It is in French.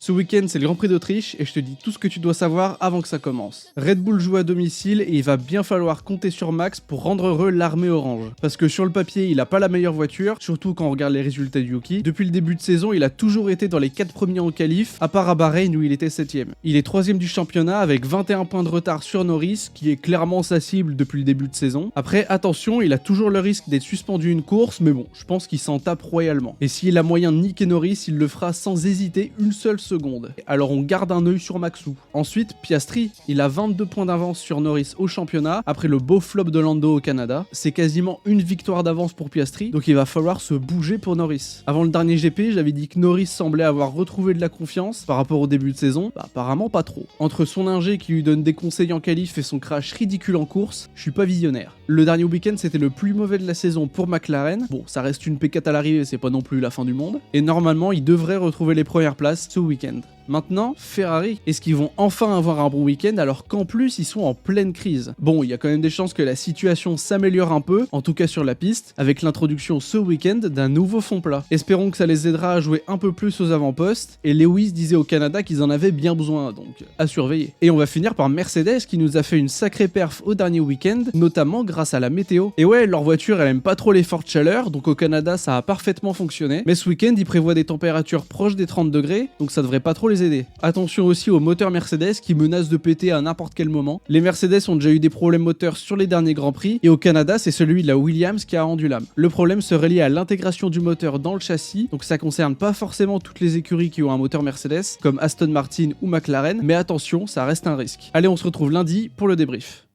Ce week-end, c'est le Grand Prix d'Autriche et je te dis tout ce que tu dois savoir avant que ça commence. Red Bull joue à domicile et il va bien falloir compter sur Max pour rendre heureux l'armée orange. Parce que sur le papier, il a pas la meilleure voiture, surtout quand on regarde les résultats du Yuki. Depuis le début de saison, il a toujours été dans les 4 premiers en qualif, à part à Bahreïn où il était 7ème. Il est 3ème du championnat avec 21 points de retard sur Norris, qui est clairement sa cible depuis le début de saison. Après, attention, il a toujours le risque d'être suspendu une course, mais bon, je pense qu'il s'en tape royalement. Et s'il a moyen de niquer Norris, il le fera sans hésiter une seule seconde. Alors on garde un œil sur Maxou. Ensuite, Piastri, il a 22 points d'avance sur Norris au championnat, après le beau flop de Lando au Canada. C'est quasiment une victoire d'avance pour Piastri, donc il va falloir se bouger pour Norris. Avant le dernier GP, j'avais dit que Norris semblait avoir retrouvé de la confiance par rapport au début de saison, bah apparemment pas trop. Entre son ingé qui lui donne des conseils en qualif et son crash ridicule en course, je suis pas visionnaire. Le dernier week-end c'était le plus mauvais de la saison pour McLaren, bon ça reste une P4 à l'arrivée, c'est pas non plus la fin du monde, et normalement il devrait retrouver les premières places ce week-end. Maintenant, Ferrari, est-ce qu'ils vont enfin avoir un bon week-end alors qu'en plus ils sont en pleine crise? Bon, il y a quand même des chances que la situation s'améliore un peu, en tout cas sur la piste, avec l'introduction ce week-end d'un nouveau fond plat. Espérons que ça les aidera à jouer un peu plus aux avant-postes, et Lewis disait au Canada qu'ils en avaient bien besoin, donc à surveiller. Et on va finir par Mercedes qui nous a fait une sacrée perf au dernier week-end, notamment grâce à la météo. Et ouais, leur voiture elle aime pas trop les fortes chaleurs, donc au Canada ça a parfaitement fonctionné, mais ce week-end ils prévoient des températures proches des 30 degrés, donc ça devrait pas trop les aider. Attention aussi aux moteurs Mercedes qui menacent de péter à n'importe quel moment. Les Mercedes ont déjà eu des problèmes moteurs sur les derniers Grands Prix, et au Canada c'est celui de la Williams qui a rendu l'âme. Le problème serait lié à l'intégration du moteur dans le châssis, donc ça concerne pas forcément toutes les écuries qui ont un moteur Mercedes, comme Aston Martin ou McLaren, mais attention, ça reste un risque. Allez, on se retrouve lundi pour le débrief.